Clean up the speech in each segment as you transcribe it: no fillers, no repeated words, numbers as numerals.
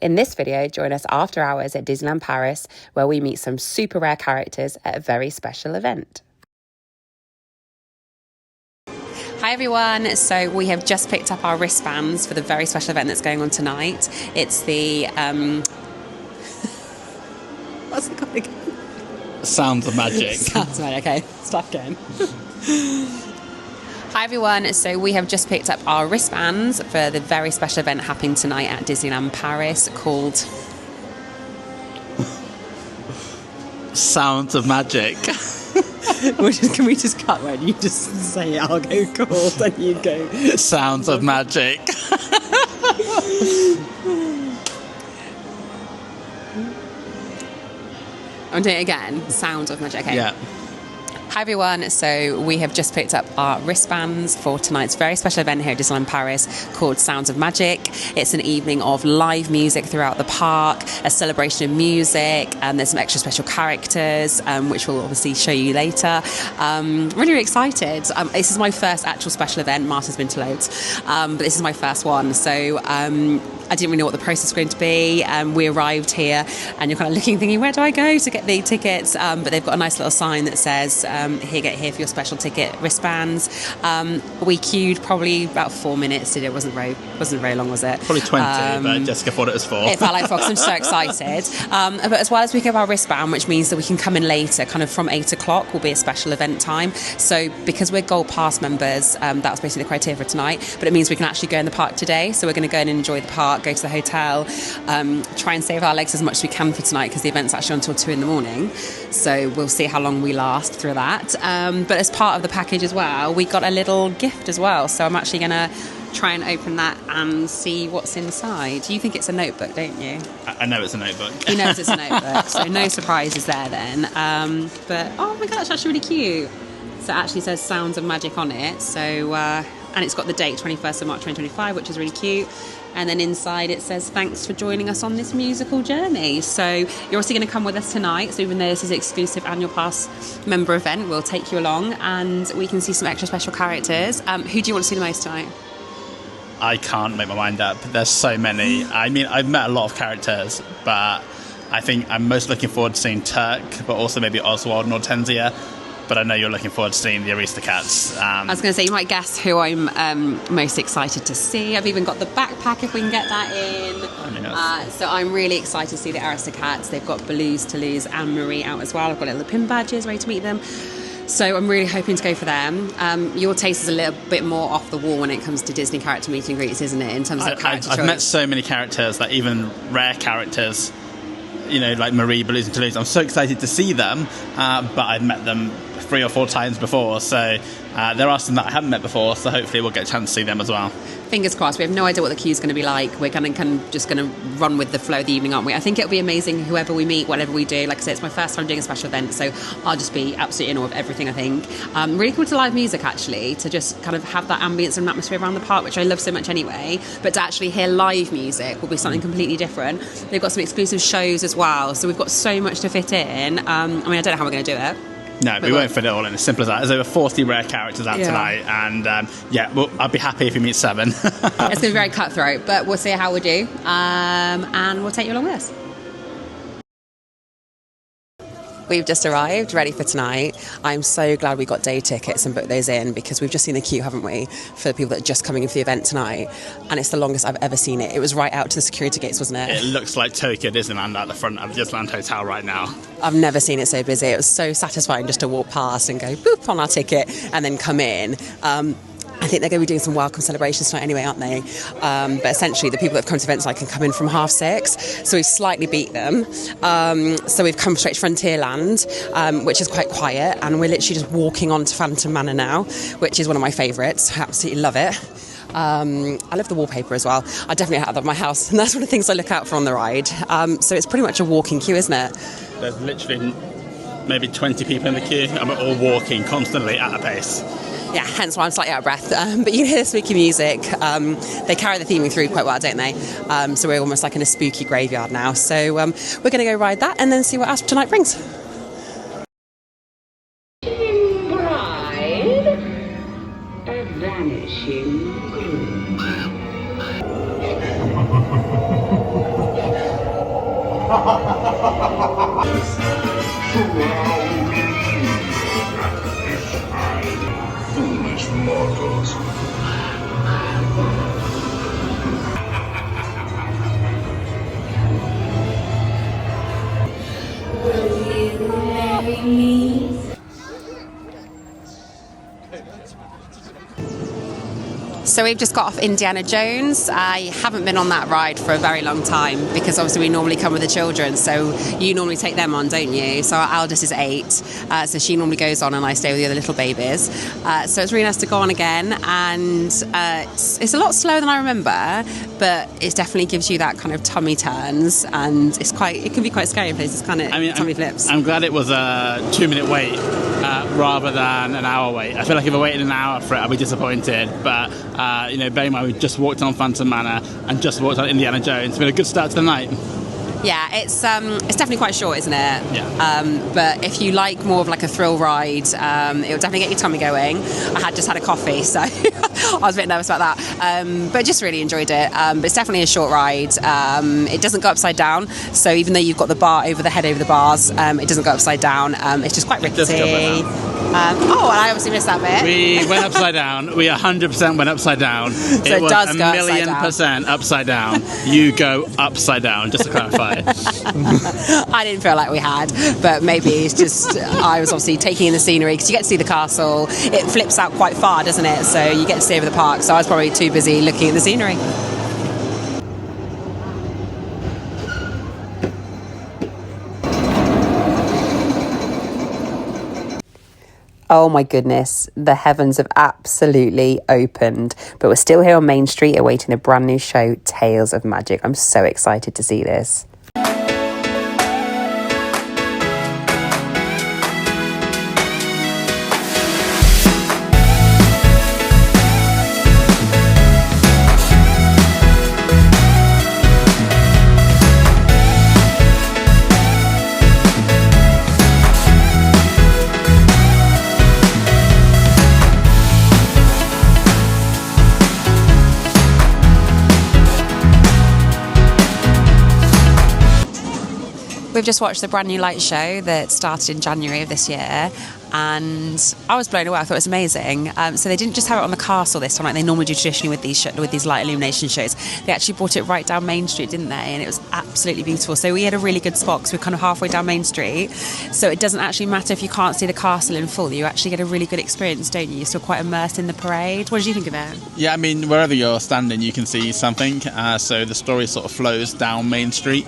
In this video, join us after hours at Disneyland Paris, where we meet some super rare characters at a very special event. Hi everyone, so we have just picked up our wristbands for the very special event that's going on tonight. It's the, what's it called again? Sounds of Magic. Sounds of Magic, okay, stop again. Hi everyone, so we have just picked up our wristbands for the very special event happening tonight at Disneyland Paris called... Sounds of Magic. Can we just cut when you just say it, I'll go cold and you go... Sounds of Magic. I'm doing it again. Sound of Magic, okay. Yeah. Hi everyone, so we have just picked up our wristbands for tonight's very special event here at Disneyland Paris called Sounds of Magic. It's an evening of live music throughout the park, a celebration of music, and there's some extra special characters, which we'll obviously show you later. Really excited. This is my first actual special event. Martha's been to loads, but this is my first one, so I didn't really know what the process was going to be. We arrived here and you're kind of looking, thinking, where do I go to get the tickets? But they've got a nice little sign that says, get here for your special ticket wristbands. We queued probably about 4 minutes. It wasn't very long, was it? Probably 20, but Jessica thought it was 4. It felt like 4 because I'm so excited. But as well as we get our wristband, which means that we can come in later, kind of from 8 o'clock will be a special event time. So because we're Gold Pass members, that's basically the criteria for tonight. But it means we can actually go in the park today. So we're going to go in and enjoy the park, go to the hotel, try and save our legs as much as we can for tonight because the event's actually until 2 in the morning. So we'll see how long we last through that. But as part of the package as well, we got a little gift as well. So I'm actually going to try and open that and see what's inside. You think it's a notebook, don't you? I know it's a notebook. He knows it's a notebook, so no surprises there then. But oh my god, that's actually really cute. So it actually says Sounds of Magic on it. So and it's got the date 21st of March 2025, which is really cute. And then inside it says, thanks for joining us on this musical journey. So you're also going to come with us tonight. So even though this is an exclusive annual pass member event, we'll take you along and we can see some extra special characters. Who do you want to see the most tonight? I can't make my mind up. There's so many. I mean, I've met a lot of characters, but I think I'm most looking forward to seeing Turk, but also maybe Oswald and Hortensia. But I know you're looking forward to seeing the Aristocats. I was going to say, you might guess who I'm most excited to see. I've even got the backpack if we can get that in. So I'm really excited to see the Aristocats. They've got Baloo's, Toulouse and Marie out as well. I've got little pin badges ready to meet them. So I'm really hoping to go for them. Your taste is a little bit more off the wall when it comes to Disney character meet and greets, isn't it? In terms of character choice. I've met so many characters, that even rare characters, you know, like Marie, Baloo's and Toulouse. I'm so excited to see them, but I've met them 3 or 4 times before, so there are some that I haven't met before, so hopefully we'll get a chance to see them as well. Fingers crossed. We have no idea what the queue's going to be like. We're going to run with the flow of the evening, aren't we? I think it'll be amazing whoever we meet, whatever we do. Like I said, it's my first time doing a special event, so I'll just be absolutely in awe of everything, I think. Really cool to live music, actually, to just kind of have that ambience and atmosphere around the park, which I love so much anyway, but to actually hear live music will be something completely different. They've got some exclusive shows as well, so we've got so much to fit in. I mean, I don't know how we're going to do it. No, we won't fit it all in. As simple as that. There's over 40 rare characters out tonight, and I'll be happy if you meet 7. It's going to be very cutthroat, but we'll see how we do, and we'll take you along with us. We've just arrived, ready for tonight. I'm so glad we got day tickets and booked those in because we've just seen the queue, haven't we, for the people that are just coming in for the event tonight. And it's the longest I've ever seen it. It was right out to the security gates, wasn't it? It looks like Tokyo Disneyland at the front of Disneyland Hotel right now. I've never seen it so busy. It was so satisfying just to walk past and go boop on our ticket and then come in. I think they're going to be doing some welcome celebrations tonight anyway, aren't they? But essentially, the people that have come to events tonight can come in from 6:30. So we've slightly beat them. So we've come straight to Frontierland, which is quite quiet. And we're literally just walking on to Phantom Manor now, which is one of my favourites. I absolutely love it. I love the wallpaper as well. I definitely have that in my house. And that's one of the things I look out for on the ride. So it's pretty much a walking queue, isn't it? There's literally maybe 20 people in the queue, and we're all walking constantly at a pace. Yeah, hence why I'm slightly out of breath. But you can hear the spooky music. They carry the theming through quite well, don't they? So we're almost like in a spooky graveyard now. So we're going to go ride that and then see what else tonight brings. Bride, a vanishing groom. Foolish mortals. So we've just got off Indiana Jones. I haven't been on that ride for a very long time because obviously we normally come with the children, so you normally take them on, don't you? So our eldest is 8, so she normally goes on and I stay with the other little babies. So it's really nice to go on again, and it's a lot slower than I remember, but it definitely gives you that kind of tummy turns, and it can be quite scary in places, kind of tummy flips. I'm glad it was a 2-minute wait rather than an hour wait. I feel like if I waited an hour for it, I'd be disappointed, but bear in mind we just walked on Phantom Manor and just walked on Indiana Jones. It's been a good start to the night. Yeah, it's definitely quite short, isn't it? Yeah. But if you like more of like a thrill ride, it will definitely get your tummy going. I had just had a coffee, so I was a bit nervous about that. But just really enjoyed it. But it's definitely a short ride. It doesn't go upside down, so even though you've got the bar over the head over the bars, it doesn't go upside down. It's just quite rickety. And I obviously missed that bit. We went upside down. We 100% went upside down. So it was does a go million% upside down. You go upside down, just to clarify. I didn't feel like we had, but maybe it's just I was obviously taking in the scenery because you get to see the castle. It flips out quite far, doesn't it? So you get to see over the park. So I was probably too busy looking at the scenery. Oh my goodness, the heavens have absolutely opened, but we're still here on Main Street awaiting a brand new show, Tales of Magic. I'm so excited to see this. We've just watched the brand new light show that started in January of this year, and I was blown away. I thought it was amazing. So they didn't just have it on the castle this time like they normally do traditionally with these light illumination shows. They actually brought it right down Main Street, didn't they? And it was absolutely beautiful. So we had a really good spot because we're kind of halfway down Main Street. So it doesn't actually matter if you can't see the castle in full. You actually get a really good experience, don't you? You're still quite immersed in the parade. What did you think of it? Yeah, I mean, wherever you're standing, you can see something. So the story sort of flows down Main Street,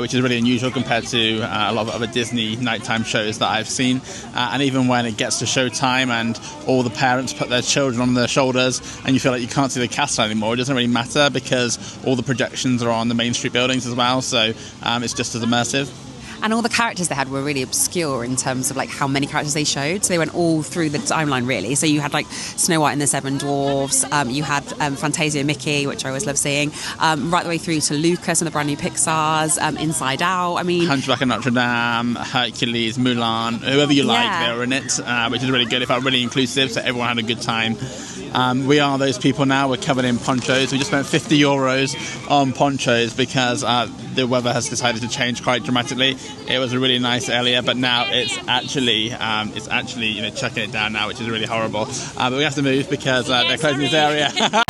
which is really unusual compared to a lot of other Disney nighttime shows that I've seen. And even when it gets to showtime and all the parents put their children on their shoulders and you feel like you can't see the castle anymore, it doesn't really matter because all the projections are on the Main Street buildings as well. So it's just as immersive. And all the characters they had were really obscure in terms of like how many characters they showed. So they went all through the timeline really. So you had like Snow White and the Seven Dwarfs. You had Fantasia Mickey, which I always love seeing. Right the way through to Lucas and the brand new Pixar's. Inside Out. I mean, Hunchback of Notre Dame, Hercules, Mulan, whoever you like, they were in it, which is really good. It felt really inclusive, so everyone had a good time. We are those people now. We're covered in ponchos. We just spent €50 on ponchos because the weather has decided to change quite dramatically. It was a really nice area, but now it's actually chucking it down now, which is really horrible. But we have to move because they're closing this area.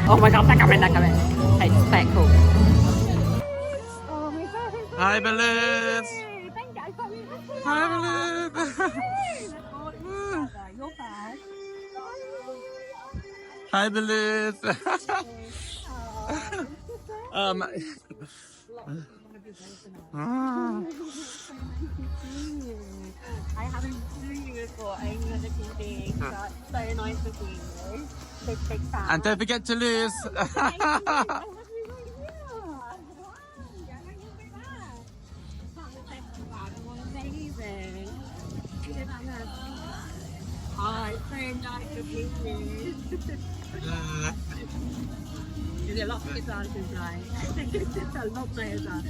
Oh my god, they're coming. Hey, just play it cool. Hi, Balloons! Hi, Balloons! Hi, Balloons! I haven't seen you before, only on the TV. So it's so nice to see you. Big fan. And don't forget to lose. Oh, it's so nice to meet you. There's a lot of kids on tonight. A lot players on.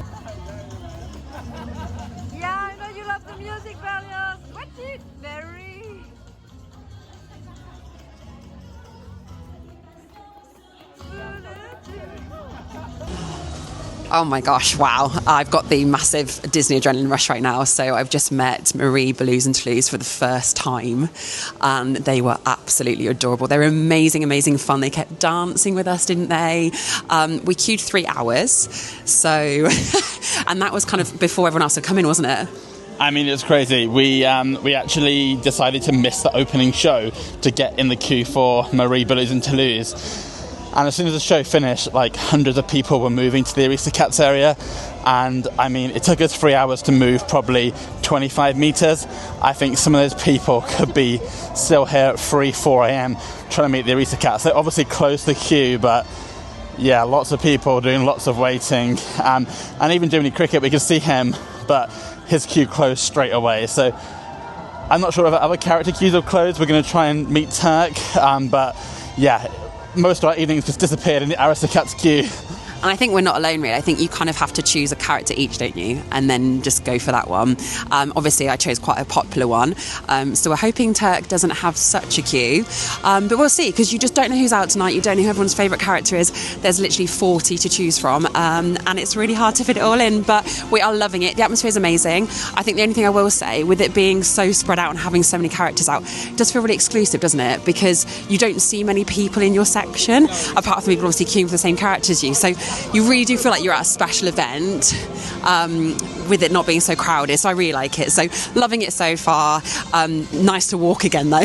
Yeah, I know you love the music, Valios. What's it? Very. Oh my gosh, wow. I've got the massive Disney adrenaline rush right now. So I've just met Marie, Balloons and Toulouse for the first time. And they were absolutely adorable. They were amazing, amazing fun. They kept dancing with us, didn't they? We queued 3 hours. So, and that was kind of before everyone else had come in, wasn't it? I mean, it's crazy. We actually decided to miss the opening show to get in the queue for Marie, Balloons and Toulouse. And as soon as the show finished, like hundreds of people were moving to the Aristocats area. And I mean, it took us 3 hours to move probably 25 meters. I think some of those people could be still here at 4 a.m. trying to meet the Aristocats. They obviously closed the queue, but yeah, lots of people doing lots of waiting. And even Jiminy Cricket, we could see him, but his queue closed straight away. So I'm not sure if other character queues have closed. We're going to try and meet Turk, but yeah, most of our evenings just disappeared in the Aristocats queue. And I think we're not alone, really. I think you kind of have to choose a character each, don't you? And then just go for that one. Obviously, I chose quite a popular one. So we're hoping Turk doesn't have such a queue. But we'll see, because you just don't know who's out tonight. You don't know who everyone's favourite character is. There's literally 40 to choose from. And it's really hard to fit it all in. But we are loving it. The atmosphere is amazing. I think the only thing I will say, with it being so spread out and having so many characters out, it does feel really exclusive, doesn't it? Because you don't see many people in your section, apart from people obviously queuing for the same character as you. So you really do feel like you're at a special event with it not being so crowded. So I really like it. So loving it so far. Nice to walk again though.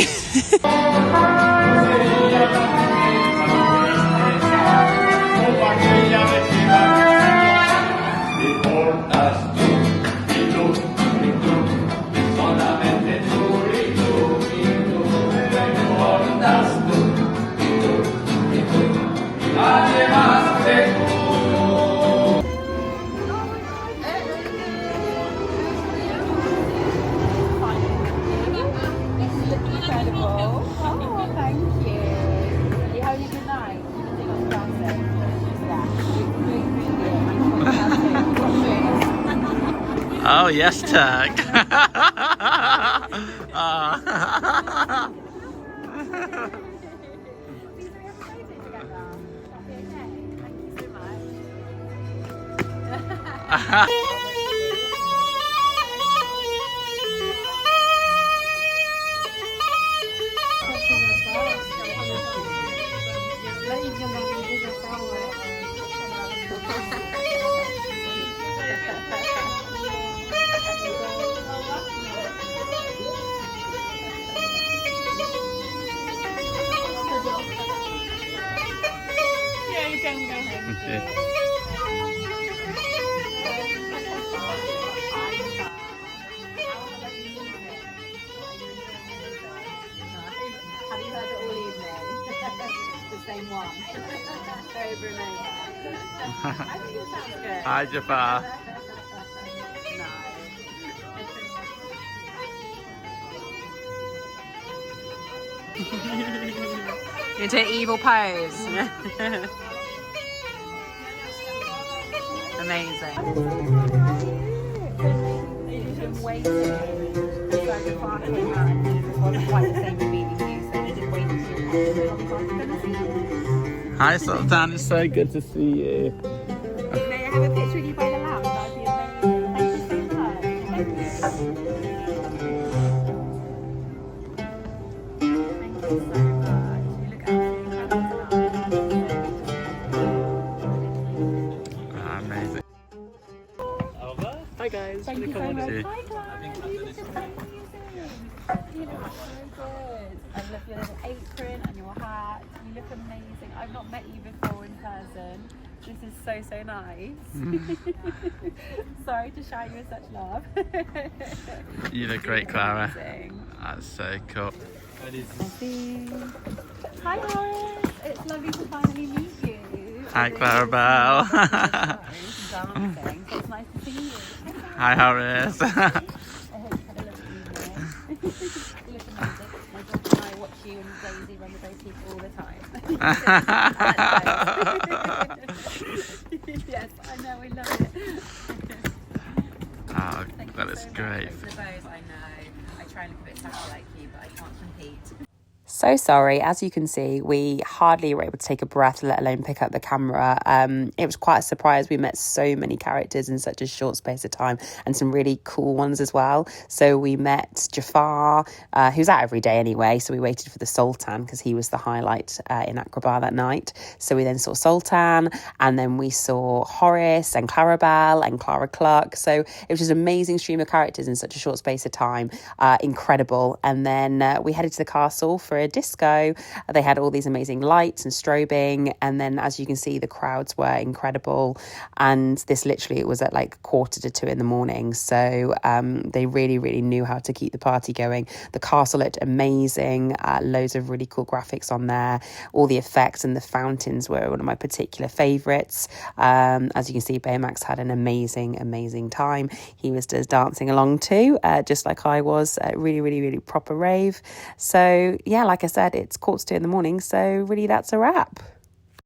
Oh yes, Turk. Hi, Jafar. Into an evil pose. Amazing. Hi, Sultan. It's so good to see you. May I have a picture with you by the lamp? That would be amazing. Thank you so much. Thank you so much. You look absolutely fantastic. Amazing. Hi guys. Thank you so much. Hi, Clyde. You look so amazing. You look so good. I love your little apron and your hat. You look amazing. I've not met you before in person, This is so nice. Sorry to shower you with such love. You look great, Clara. Amazing. That's so cool. Hi Horace, it's lovely to finally meet you. Hi, Clarabelle. Dancing, so it's nice to see you. Hi, Horace. I hope you had a lovely evening. You look amazing. My daughter and I watch you and Daisy run the boutique all the time. Yes, I know, we love it. Oh, Thank that you is so much. great. Thanks for the bows, I know. I try and look a bit sassy like you, but I can't compete. So sorry, as you can see, we hardly were able to take a breath, let alone pick up the camera. It was quite a surprise. We met so many characters in such a short space of time, and some really cool ones as well. So we met Jafar, who's out every day anyway. So we waited for the Sultan because he was the highlight in Agrabah that night. So we then saw Sultan, and then we saw Horace and Clarabelle and Clara Clark. So it was just an amazing stream of characters in such a short space of time. Incredible. And then we headed to the castle for a disco. They had all these amazing lights and strobing, and then as you can see, the crowds were incredible. And this literally, it was at like 1:45 in the morning, so they really knew how to keep the party going. The castle looked amazing, loads of really cool graphics on there. All the effects and the fountains were one of my particular favorites. As you can see, Baymax had an amazing time. He was just dancing along too, just like I was. Really proper rave. So yeah, like I said, it's 1:45 in the morning, so really that's a wrap.